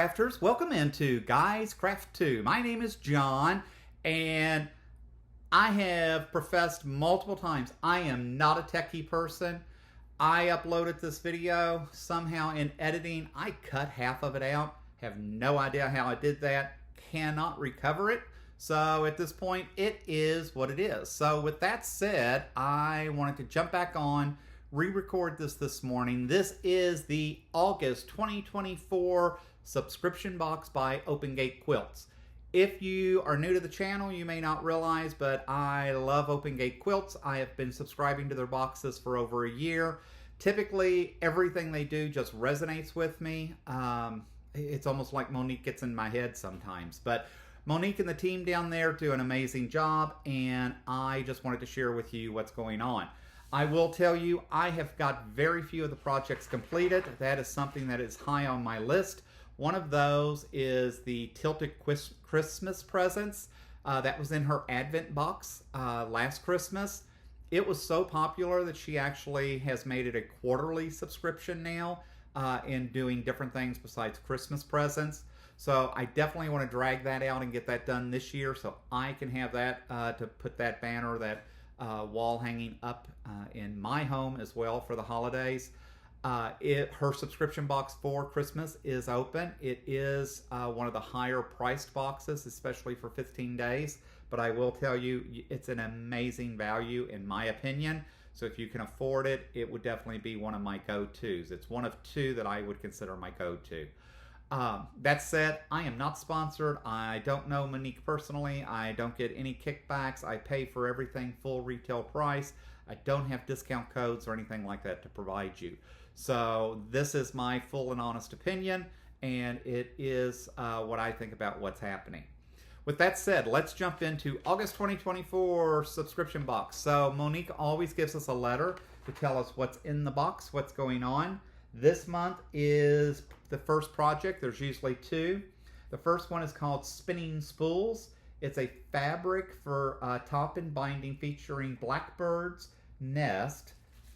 crafters, welcome into Guys Craft 2. My name is John, and I have professed multiple times I am not a techie person. I uploaded this video. Somehow in editing, I cut half of it out. Have no idea how I did that. Cannot recover it. So at this point, it is what it is. So with that said, I wanted to jump back on, re-record this morning. This is the August 2024 subscription box by Open Gate Quilts. If you are new to the channel, you may not realize, but I love Open Gate Quilts. I have been subscribing to their boxes for over a year. Typically, everything they do just resonates with me. It's almost like Monique gets in my head sometimes. But Monique and the team down there do an amazing job, and I just wanted to share with you what's going on. I will tell you, I have got very few of the projects completed. That is something that is high on my list. One of those is the Tilted Christmas Presents. That was in her Advent box last Christmas. It was so popular that she actually has made it a quarterly subscription now in doing different things besides Christmas presents. So I definitely want to drag that out and get that done this year so I can have that to put that banner, that wall hanging up in my home as well for the holidays. Her subscription box for Christmas is open. It is one of the higher priced boxes, especially for 15 days. But I will tell you, it's an amazing value in my opinion. So if you can afford it, it would definitely be one of my go-tos. It's one of two that I would consider my go-to. That said, I am not sponsored. I don't know Monique personally. I don't get any kickbacks. I pay for everything full retail price. I don't have discount codes or anything like that to provide you. So this is my full and honest opinion, and it is what I think about what's happening. With that said, let's jump into August 2024 subscription box. So Monique always gives us a letter to tell us what's in the box, what's going on. This month is the first project. There's usually two. The first one is called Spinning Spools. It's a fabric for top and binding featuring Blackbird's Nest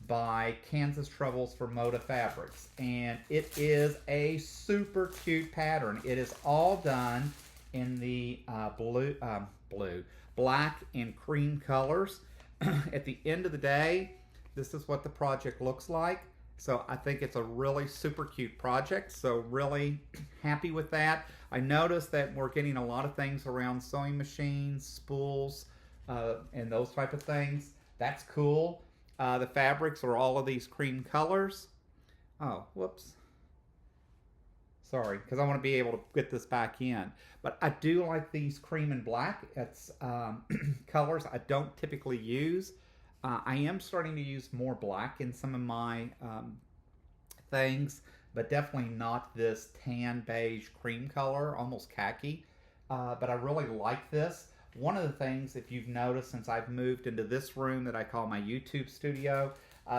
by Kansas Treles for Moda Fabrics. And it is a super cute pattern. It is all done in the black and cream colors. At the end of the day, this is what the project looks like. So I think it's a really super cute project. So really happy with that. I noticed that we're getting a lot of things around sewing machines, spools, and those type of things. That's cool. The fabrics are all of these cream colors. Oh, whoops. Sorry, because I want to be able to get this back in. But I do like these cream and black. It's colors I don't typically use. I am starting to use more black in some of my things, but definitely not this tan beige cream color, almost khaki. But I really like this. One of the things, if you've noticed, since I've moved into this room that I call my YouTube studio,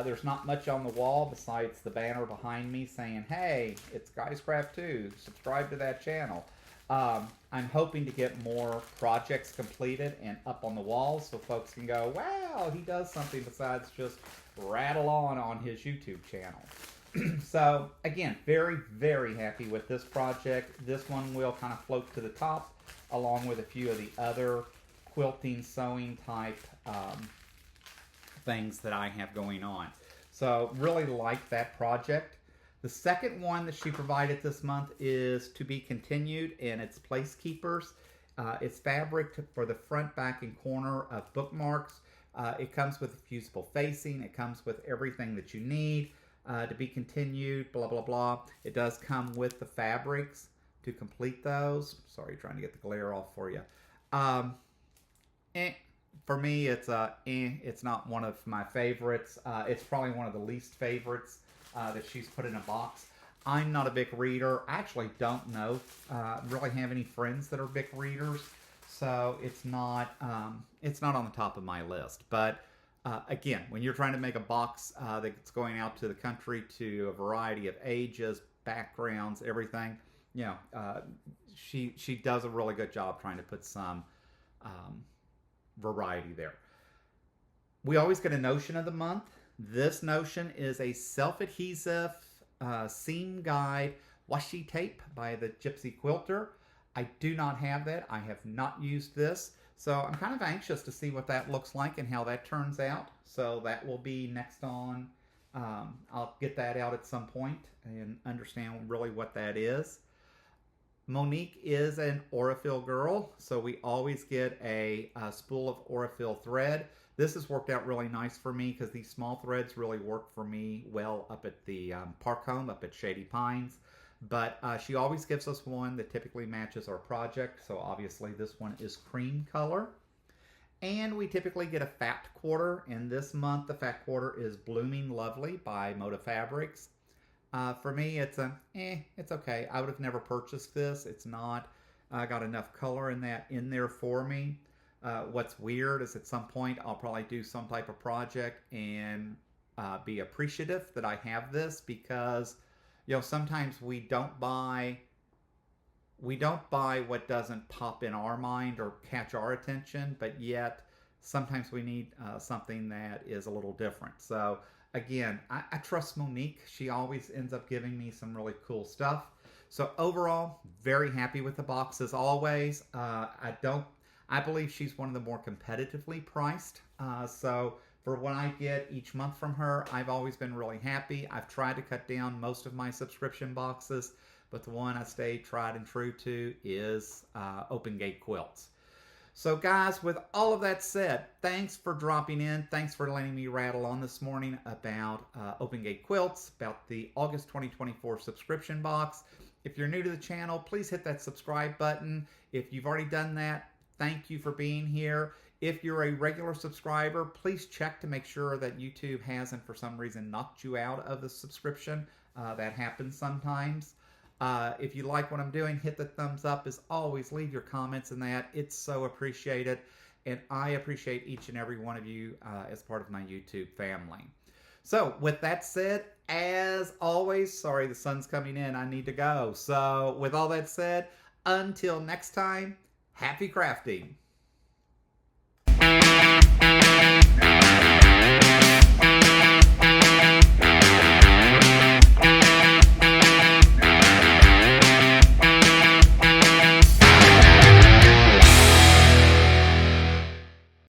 there's not much on the wall besides the banner behind me saying, hey, it's Guys Craft 2, subscribe to that channel. I'm hoping to get more projects completed and up on the walls so folks can go, wow, he does something besides just rattle on his YouTube channel. So again, very, very happy with this project. This one will kind of float to the top along with a few of the other quilting, sewing type things that I have going on. So really like that project. The second one that she provided this month is to be continued, and it's Placekeepers. It's fabric for the front, back, and corner of bookmarks. It comes with fusible facing. It comes with everything that you need to be continued, blah, blah, blah. It does come with the fabrics to complete those. Sorry, trying to get the glare off for you. For me, it's not one of my favorites. It's probably one of the least favorites that she's put in a box. I'm not a big reader. I actually don't know really have any friends that are big readers, so it's not on the top of my list. But again, when you're trying to make a box that's going out to the country to a variety of ages, backgrounds, everything, you know, she does a really good job trying to put some variety there. We always get a notion of the month. This notion is a self-adhesive seam guide washi tape by the Gypsy Quilter. I do not have that. I have not used this. So I'm kind of anxious to see what that looks like and how that turns out. So that will be next on. I'll get that out at some point and understand really what that is. Monique is an Aurifil girl, so we always get a spool of Aurifil thread. This has worked out really nice for me because these small threads really work for me well up at the park home, up at Shady Pines. But she always gives us one that typically matches our project, so obviously this one is cream color. And we typically get a fat quarter, and this month the fat quarter is Blooming Lovely by Moda Fabrics. For me, it's it's okay. I would have never purchased this. It's not got enough color in there for me. What's weird is at some point I'll probably do some type of project and be appreciative that I have this, because sometimes we don't buy what doesn't pop in our mind or catch our attention, but yet sometimes we need something that is a little different. So again, I trust Monique. She always ends up giving me some really cool stuff. So overall, very happy with the box as always. I believe she's one of the more competitively priced. So for what I get each month from her, I've always been really happy. I've tried to cut down most of my subscription boxes, but the one I stay tried and true to is Open Gate Quilts. So guys, with all of that said, thanks for dropping in. Thanks for letting me rattle on this morning about Open Gate Quilts, about the August 2024 subscription box. If you're new to the channel, please hit that subscribe button. If you've already done that, thank you for being here. If you're a regular subscriber, please check to make sure that YouTube hasn't, for some reason, knocked you out of the subscription. That happens sometimes. If you like what I'm doing, hit the thumbs up. As always, leave your comments in that. It's so appreciated. And I appreciate each and every one of you as part of my YouTube family. So with that said, as always, sorry, the sun's coming in. I need to go. So with all that said, until next time, happy crafting.